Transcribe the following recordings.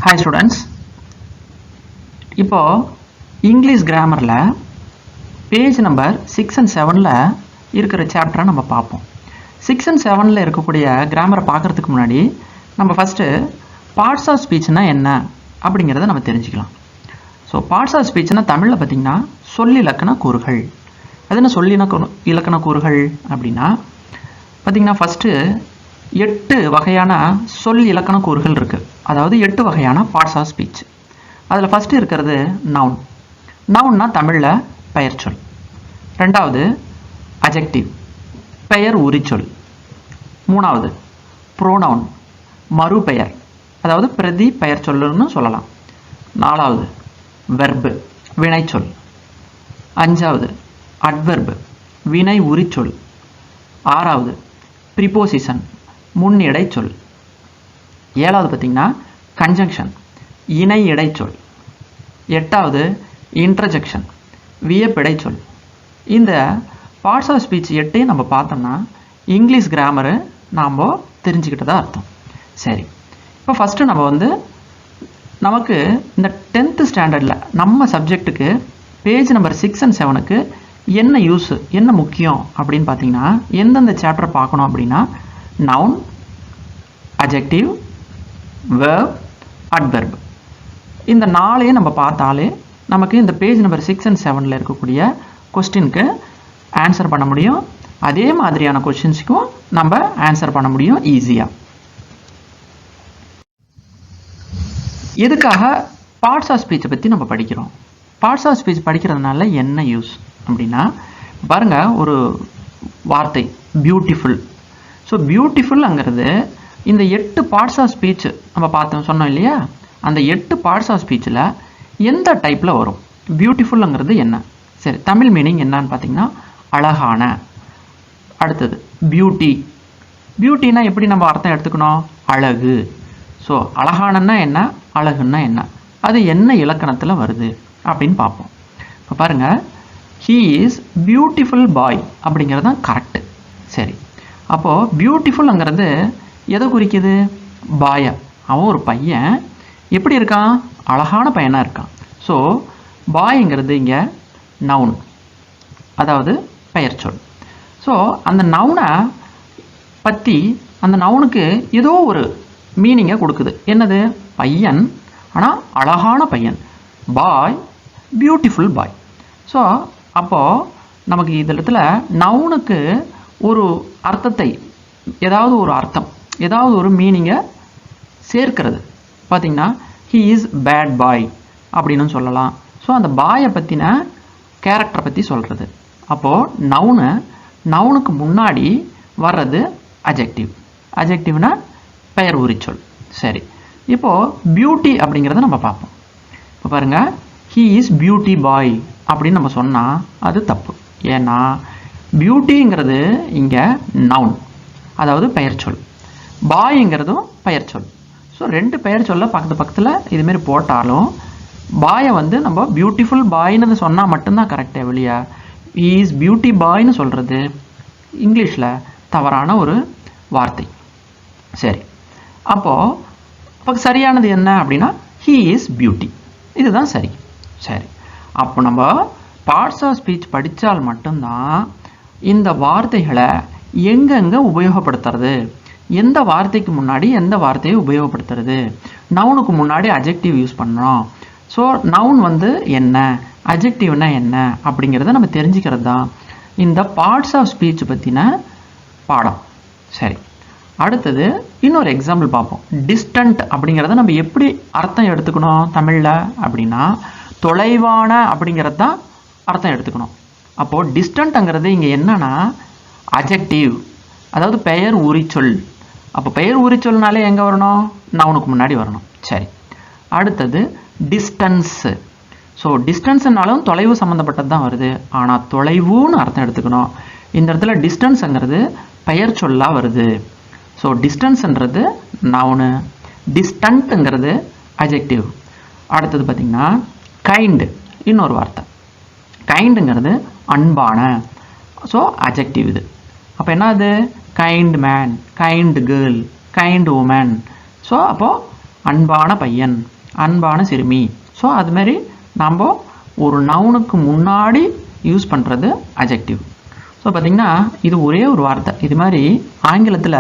Hi students. இப்போ English கிராமரில் page number 6 and 7ல் இருக்கிற சாப்டரை நம்ம பார்ப்போம். 6 and 7ல் இருக்கக்கூடிய கிராமரை பார்க்குறதுக்கு முன்னாடி நம்ம ஃபஸ்ட்டு பார்ட்ஸ் ஆஃப் ஸ்பீச்னா என்ன அப்படிங்கிறத நம்ம தெரிஞ்சுக்கலாம். ஸோ பார்ட்ஸ் ஆஃப் ஸ்பீச்னா தமிழில் பார்த்திங்கன்னா சொல்லிலக்கண கூறுகள். அது என்ன இலக்கண கூறுகள் அப்படின்னா பார்த்திங்கன்னா ஃபஸ்ட்டு 8 வகையான சொல் இலக்கண கூறுகள் இருக்குது. அதாவது 8 வகையான பார்ட்ஸ் ஆஃப் ஸ்பீச். அதில் ஃபஸ்ட்டு இருக்கிறது நவுன். நவுன்னா தமிழில் பெயர் சொல். ரெண்டாவது அஜெக்டிவ், பெயர் உரிச்சொல். மூணாவது ப்ரோனவுன், மறுபெயர், அதாவது பிரதி பெயர் சொல்லுன்னு சொல்லலாம். நாலாவது வெர்பு, வினைச்சொல். அஞ்சாவது அட்வெர்பு, வினை உரிச்சொல். ஆறாவது ப்ரிபோசிஷன், முன்னிடை சொல். ஏழாவது பார்த்திங்கன்னா கன்ஜங்ஷன், இணை இடைச்சொல். எட்டாவது இன்டர்ஜெக்ஷன், வியப்பிடை சொல். இந்த பார்ட்ஸ் ஆஃப் ஸ்பீச் 8 நம்ம பார்த்தோம்னா இங்கிலீஷ் கிராமரு நாம் தெரிஞ்சுக்கிட்டதா அர்த்தம். சரி, இப்போ ஃபஸ்ட்டு நம்ம நமக்கு இந்த 10th ஸ்டாண்டர்டில் நம்ம சப்ஜெக்ட்டுக்கு பேஜ் நம்பர் 6 and 7க்கு என்ன யூஸ், என்ன முக்கியம் அப்படின்னு பார்த்தீங்கன்னா எந்தெந்த சாப்டர் பார்க்கணும் அப்படின்னா நவுன், அஜெக்டிவ், வெர்ப், அட்வெர்ப். இந்த 4ஐயும் நம்ம பார்த்தாலே நமக்கு இந்த பேஜ் நம்பர் 6 and 7ல் இருக்கக்கூடிய கொஸ்டினுக்கு ஆன்சர் பண்ண முடியும். அதே மாதிரியான கொஸ்டின்ஸுக்கும் நம்ம ஆன்சர் பண்ண முடியும் ஈஸியாக. எதுக்காக பார்ட்ஸ் ஆஃப் ஸ்பீச்சை பற்றி நம்ம படிக்கிறோம்? பார்ட்ஸ் ஆஃப் ஸ்பீச் படிக்கிறதுனால என்ன யூஸ் அப்படின்னா பாருங்கள், ஒரு வார்த்தை பியூட்டிஃபுல். ஸோ பியூட்டிஃபுல்ங்கிறது இந்த 8 பார்ட்ஸ் ஆஃப் ஸ்பீச் நம்ம சொன்னோம் இல்லையா, அந்த 8 பார்ட்ஸ் ஆஃப் ஸ்பீச்சில் எந்த டைப்பில் வரும்? பியூட்டிஃபுல்ங்கிறது என்ன? சரி, தமிழ் மீனிங் என்னன்னு பார்த்தீங்கன்னா அழகான. அடுத்தது பியூட்டி. பியூட்டினா எப்படி நம்ம அர்த்தம் எடுத்துக்கணும்? அழகு. ஸோ அழகானன்னா என்ன, அழகுன்னா என்ன, அது என்ன இலக்கணத்தில் வருது அப்படின்னு பார்ப்போம். இப்போ பாருங்கள், ஹீ இஸ் பியூட்டிஃபுல் பாய் அப்படிங்கிறது தான் கரெக்டு. சரி, அப்போது பியூட்டிஃபுல்ங்கிறது எதை குறிக்குது? பாய. அவன் ஒரு பையன் எப்படி இருக்கான்? அழகான பையனாக இருக்கான். ஸோ பாய்ங்கிறது இங்கே நவுன், அதாவது பெயர் சொல். ஸோ அந்த நவுனை பற்றி அந்த நவுனுக்கு ஏதோ ஒரு மீனிங்கை கொடுக்குது. என்னது? பையன், ஆனால் அழகான பையன். பாய், பியூட்டிஃபுல் பாய். ஸோ அப்போது நமக்கு இந்த இடத்துல நவுனுக்கு ஒரு அர்த்தத்தை, ஏதாவது ஒரு அர்த்தம், ஏதாவது ஒரு மீனிங்கை சேர்க்கிறது. பார்த்திங்கன்னா ஹீ இஸ் பேட் பாய் அப்படின்னு சொல்லலாம். ஸோ அந்த பாயை பற்றின கேரக்டரை பற்றி சொல்கிறது. அப்போது நவுனுக்கு முன்னாடி வர்றது அஜெக்டிவ். அஜெக்டிவ்னா பெயர் உரிச்சொல். சரி, இப்போது பியூட்டி அப்படிங்கிறத நம்ம பார்ப்போம். இப்போ பாருங்கள், ஹீ இஸ் பியூட்டி பாய் அப்படின்னு நம்ம சொன்னால் அது தப்பு. ஏன்னா பியூட்டிங்கிறது இங்கே நவுன், அதாவது பெயர் சொல். பாய்ங்கிறதும் பெயர் சொல். ஸோ 2 பெயர் சொல்ல பக்கத்தில் இதுமாரி போட்டாலும் பாயை நம்ம பியூட்டிஃபுல் பாய்னு சொன்னால் மட்டும்தான் கரெக்டாக. வெளியே ஹீ இஸ் பியூட்டி பாய்னு சொல்கிறது இங்கிலீஷில் தவறான ஒரு வார்த்தை. சரி, அப்போ சரியானது என்ன அப்படின்னா ஹீ இஸ் பியூட்டி, இதுதான் சரி. சரி, அப்போ நம்ம பார்ட்ஸ் ஆஃப் ஸ்பீச் படித்தால் மட்டும்தான் இந்த வார்த்தைகளை எங்கெங்கே உபயோகப்படுத்துறது, எந்த வார்த்தைக்கு முன்னாடி எந்த வார்த்தையை உபயோகப்படுத்துறது, நவுனுக்கு முன்னாடி அஜெக்டிவ் யூஸ் பண்ணுறோம். ஸோ நவுன் என்ன, அஜெக்டிவ்னா என்ன அப்படிங்கிறத நம்ம தெரிஞ்சுக்கிறது தான் இந்த பார்ட்ஸ் ஆஃப் ஸ்பீச் பற்றின பாடம். சரி, அடுத்தது இன்னொரு எக்ஸாம்பிள் பார்ப்போம். டிஸ்டன்ட் அப்படிங்கிறத நம்ம எப்படி அர்த்தம் எடுத்துக்கணும் தமிழில் அப்படின்னா தொலைவான அப்படிங்கிறது தான் அர்த்தம் எடுத்துக்கணும். அப்போது டிஸ்டன்ட்ங்கிறது இங்கே என்னன்னா அஜெக்டிவ், அதாவது பெயர் உரிச்சொல். அப்போ பெயர் உரிச்சொல்னாலே எங்கே வரணும்? நவுனுக்கு முன்னாடி வரணும். சரி, அடுத்தது டிஸ்டன்ஸு. ஸோ டிஸ்டன்ஸுனாலும் தொலைவு சம்மந்தப்பட்டது தான் வருது. ஆனால் தொலைவுன்னு அர்த்தம் எடுத்துக்கணும். இந்த இடத்துல டிஸ்டன்ஸுங்கிறது பெயர் சொல்லாக வருது. ஸோ டிஸ்டன்ஸுன்றது நவுனு, டிஸ்டன்ட்டுங்கிறது அஜெக்டிவ். அடுத்தது பார்த்திங்கன்னா கைண்டு, இன்னொரு வார்த்தை. கைண்டுங்கிறது அன்பான. ஸோ அஜெக்டிவ் இது. அப்போ என்னது? Kind man, kind girl, kind woman. So அப்போது அன்பான பையன், அன்பான சிறுமி. ஸோ அதுமாரி நம்ம ஒரு நவுனுக்கு முன்னாடி யூஸ் பண்ணுறது அட்ஜெக்டிவ். ஸோ பார்த்திங்கன்னா இது ஒரே ஒரு வார்த்தை. இது மாதிரி ஆங்கிலத்தில்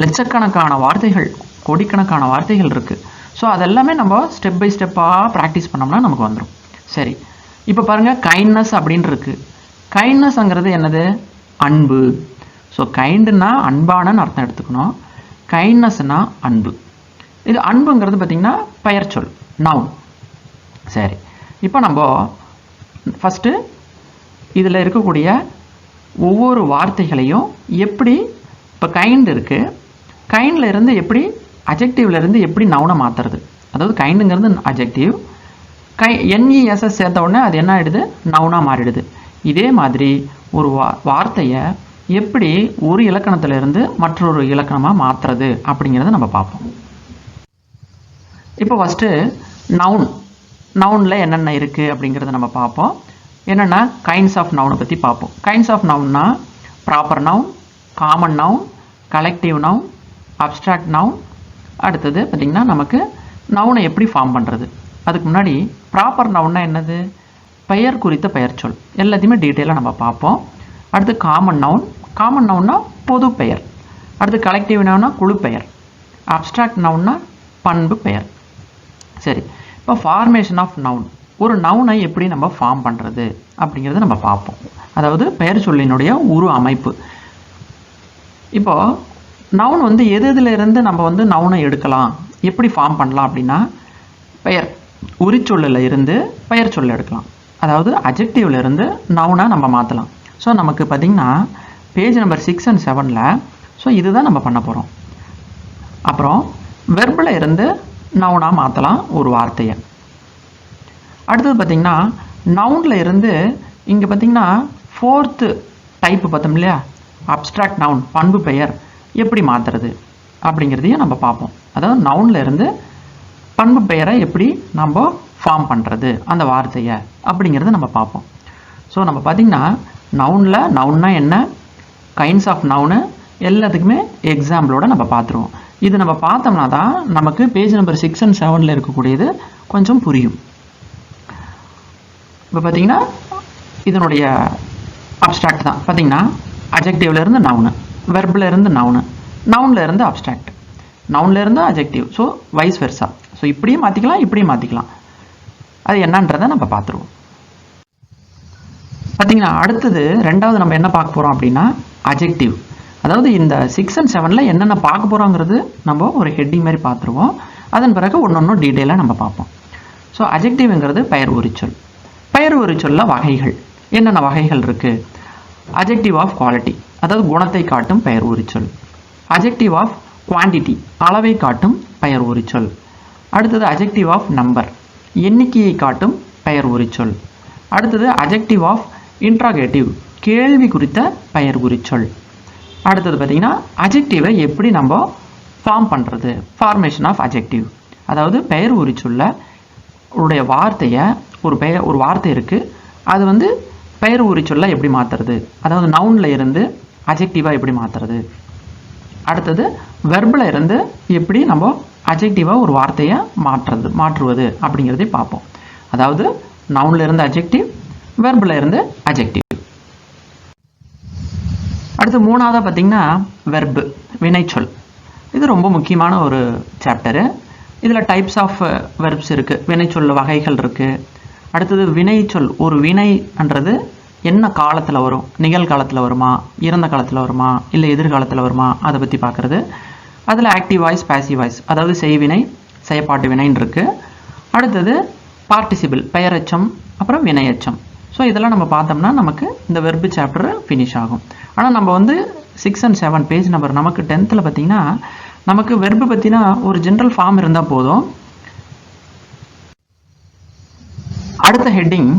லட்சக்கணக்கான வார்த்தைகள், கோடிக்கணக்கான வார்த்தைகள் இருக்குது. ஸோ அதெல்லாமே நம்ம ஸ்டெப் பை ஸ்டெப்பாக ப்ராக்டிஸ் பண்ணோம்னா நமக்கு வந்துடும். சரி, இப்போ பாருங்கள், கைண்ட்னஸ் அப்படின்னு இருக்குது. கைண்ட்னஸ்ங்கிறது என்னது? அன்பு. ஸோ கைண்டுன்னா அன்பானன்னு அர்த்தம் எடுத்துக்கணும். கைண்ட்னஸ்னா அன்பு. இது அன்புங்கிறது பார்த்திங்கன்னா பெயர் சொல், நவுன். சரி, இப்போ நம்ம ஃபஸ்ட்டு இதில் இருக்கக்கூடிய ஒவ்வொரு வார்த்தைகளையும் எப்படி, இப்போ கைண்ட் இருக்குது, கைண்டில் இருந்து எப்படி அட்ஜெக்டிவ்லேருந்து எப்படி நவுனை மாற்றுறது. அதாவது கைண்டுங்கிறது அட்ஜெக்டிவ், NESS சேர்த்த உடனே அது என்ன ஆகிடுது? நவுனாக மாறிடுது. இதே மாதிரி ஒரு வார்த்தையை எப்படி ஒரு இலக்கணத்திலிருந்து மற்றொரு இலக்கணமாக மாற்றுறது அப்படிங்கிறத நம்ம பார்ப்போம். இப்போ ஃபஸ்ட்டு நவுனில் என்னென்ன இருக்குது அப்படிங்கிறத நம்ம பார்ப்போம். என்னென்னா கைண்ட்ஸ் ஆஃப் நவுனை பற்றி பார்ப்போம். கைண்ட்ஸ் ஆஃப் நவுன்னா proper noun, common noun, collective noun, abstract noun. அடுத்தது பார்த்திங்கன்னா நமக்கு நவுனை எப்படி ஃபார்ம் பண்ணுறது. அதுக்கு முன்னாடி ப்ராப்பர் நவுன்னா என்னது? பெயர் குறித்த பெயர் சொல். எல்லாத்தையுமே டீட்டெயிலாக நம்ம பார்ப்போம். அடுத்து காமன் நவுன்னா பொது பெயர். அடுத்து கலெக்டிவ் நவுன்னா குழு பெயர். அப்ஸ்ட்ராக்ட் நவுன்னா பண்பு பெயர். சரி, இப்போ ஃபார்மேஷன் ஆஃப் நவுன், ஒரு நவுனை எப்படி நம்ம ஃபார்ம் பண்ணுறது அப்படிங்கிறத நம்ம பார்ப்போம். அதாவது பெயர் சொல்லினுடைய உரு அமைப்பு. இப்போது நவுன் வந்து எதிலிருந்து நம்ம நவுனை எடுக்கலாம், எப்படி ஃபார்ம் பண்ணலாம் அப்படின்னா, பெயர் உரிச்சொல்லில் இருந்து பெயர் சொல்ல எடுக்கலாம். அதாவது அட்ஜெக்டிவ்ல இருந்து நவுனை நம்ம மாற்றலாம். ஸோ நமக்கு பார்த்திங்கன்னா பேஜ் நம்பர் 6 and 7ல் ஸோ இதுதான் நம்ம பண்ண போகிறோம். அப்புறம் வெர்பில் இருந்து நவுனாக மாற்றலாம் ஒரு வார்த்தையை. அடுத்தது பார்த்திங்கன்னா நவுனில் இருந்து இங்கே பார்த்திங்கன்னா 4th டைப்பு பார்த்தோம் இல்லையா, அப்ஸ்ட்ராக்ட் நவுன், பண்பு பெயர் எப்படி மாற்றுறது அப்படிங்கிறதையும் நம்ம பார்ப்போம். அதாவது நவுனில் இருந்து பண்பு பெயரை எப்படி நம்ம ஃபார்ம் பண்ணுறது அந்த வார்த்தையை அப்படிங்கிறத நம்ம பார்ப்போம். ஸோ நம்ம பார்த்திங்கன்னா நவுன்னா என்ன, கைண்ட்ஸ் ஆஃப் நவுனு எல்லாத்துக்குமே எக்ஸாம்பிளோட நம்ம பார்த்துருவோம். இது நம்ம பார்த்தோம்னா தான் நமக்கு பேஜ் நம்பர் 6 and 7ல் இருக்கக்கூடியது கொஞ்சம் புரியும். இப்போ பார்த்திங்கன்னா இதனுடைய அப்ஸ்ட்ராக்ட் தான். பார்த்திங்கன்னா அட்ஜெக்டிவ்ல இருந்து நவுனு, வெர்பில் இருந்து நவுனில் இருந்து அப்ஸ்ட்ராக்ட், நவுனில் இருந்து adjective. So vice versa. So இப்படியும் மாற்றிக்கலாம், இப்படியும் மாற்றிக்கலாம். அது என்னன்றதை நம்ம பார்த்துருவோம். பார்த்திங்கன்னா அடுத்தது ரெண்டாவது நம்ம என்ன பார்க்க போகிறோம் அப்படின்னா அட்ஜெக்டிவ். அதாவது இந்த 6 and 7ல் என்னென்ன பார்க்க போகிறோங்கிறது நம்ம ஒரு ஹெட்டிங் மாதிரி பார்த்துருவோம். அதன் பிறகு ஒன்று டீட்டெயிலாக நம்ம பார்ப்போம். ஸோ அட்ஜெக்டிவ்ங்கிறது பெயர் உரிச்சொல். பெயர் உரிச்சொல்லில் வகைகள் என்னென்ன வகைகள் இருக்குது? அட்ஜெக்டிவ் ஆஃப் குவாலிட்டி, அதாவது குணத்தை காட்டும் பெயர் உரிச்சொல். அட்ஜெக்டிவ் ஆஃப் குவான்டிட்டி, அளவை காட்டும் பெயர் உரிச்சொல். அடுத்தது அட்ஜெக்டிவ் ஆஃப் நம்பர், எண்ணிக்கையை காட்டும் பெயர் உரிச்சொல். அடுத்தது அட்ஜெக்டிவ் ஆஃப் இன்ட்ராகேட்டிவ், கேள்வி குறித்த பெயர் உரிச்சொல். அடுத்தது பார்த்திங்கன்னா அட்ஜெக்டிவை எப்படி நம்ம ஃபார்ம் பண்ணுறது, ஃபார்மேஷன் ஆஃப் அட்ஜெக்டிவ். அதாவது பெயர் உரிச்சொல்ல உடைய வார்த்தையை ஒரு வார்த்தை இருக்குது, அது பெயர் உரிச்சொல்ல எப்படி மாற்றுறது, அதாவது நவுனில் இருந்து அட்ஜெக்டிவாக எப்படி மாற்றுறது. அடுத்தது வெர்பில் இருந்து எப்படி நம்ம அட்ஜெக்டிவாக ஒரு வார்த்தையை மாற்றுவது அப்படிங்கிறதை பார்ப்போம். அதாவது நவுனில் இருந்து அட்ஜெக்டிவ், வெர்பில் இருந்து அட்ஜெக்டிவ். அடுத்து மூணாவதாக பார்த்திங்கன்னா வெர்பு, வினைச்சொல். இது ரொம்ப முக்கியமான ஒரு சாப்டரு. இதில் டைப்ஸ் ஆஃப் வெர்ப்ஸ் இருக்குது, வினைச்சொல் வகைகள் இருக்குது. அடுத்தது வினைச்சொல், ஒரு வினைன்றது என்ன காலத்தில் வரும், நிகழ்காலத்தில் வருமா, இறந்த காலத்தில் வருமா, இல்லை எதிர்காலத்தில் வருமா, அதை பற்றி பார்க்குறது. அதில் ஆக்டிவ் வாய்ஸ், பாசிவ் வாய்ஸ், அதாவது செய்வினை, செயற்பாட்டு வினைன்னு இருக்குது. அடுத்தது பார்ட்டிசிபிள், பெயரெச்சம், அப்புறம் வினையெச்சம். ஸோ இதெல்லாம் நம்ம பார்த்தோம்னா நமக்கு இந்த வெர்பு சாப்டர் ஃபினிஷ் ஆகும். ஆனால் நம்ம 6 and 7 பேஜ் நம்பர் நமக்கு 10th பார்த்திங்கன்னா நமக்கு வெர்பு பற்றினா ஒரு ஜென்ரல் ஃபார்ம் இருந்தால் போதும். அடுத்த ஹெட்டிங்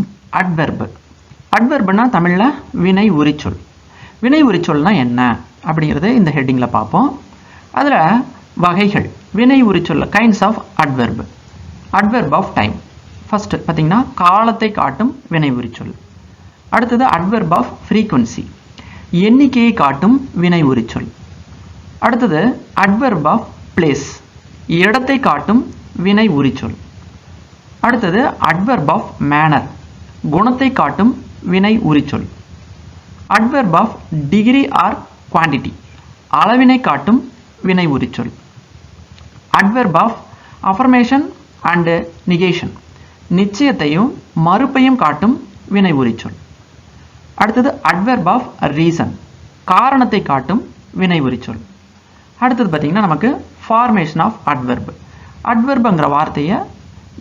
அட்வெர்பு. அட்வெர்புனா தமிழில் வினை உரிச்சொல். வினை உரிச்சொல்னா என்ன அப்படிங்கிறது இந்த ஹெட்டிங்கில் பார்ப்போம். அதில் வகைகள், வினை உரிச்சொல்ல kinds of adverb. Adverb of time, first பார்த்திங்கன்னா காலத்தை காட்டும் வினை உரிச்சொல். அடுத்தது அட்வெர்ப் ஆஃப் ஃப்ரீக்வன்சி, எண்ணிக்கையை காட்டும் வினை உரிச்சொல். அடுத்தது அட்வெர்ப் ஆஃப் பிளேஸ், இடத்தை காட்டும் வினை உரிச்சொல். அடுத்தது அட்வெர்ப் ஆஃப் மேனர், குணத்தை காட்டும் வினை உரிச்சொல். Adverb of degree or quantity, அளவினை காட்டும் வினை உரிச்சொல். Adverb of affirmation and negation, நிச்சயத்தையும் மறுப்பையும் காட்டும் வினை உரிச்சொல். அடுத்தது அட்வெர்ப் ஆஃப் ரீசன், காரணத்தை காட்டும் வினை உரிச்சொல். அடுத்தது பார்த்தீங்கன்னா நமக்கு ஃபார்மேஷன் ஆஃப் அட்வெர்ப். அட்வெர்ப்ங்கிற வார்த்தையை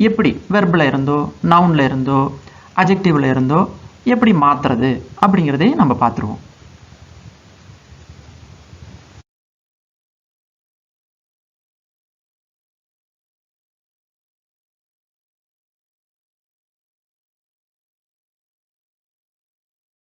எப்படி வெர்பில் இருந்தோ நவுனில் இருந்தோ அஜெக்டிவில் இருந்தோ எப்படி மாற்றுறது அப்படிங்கிறதையும் நம்ம பார்த்துருவோம்.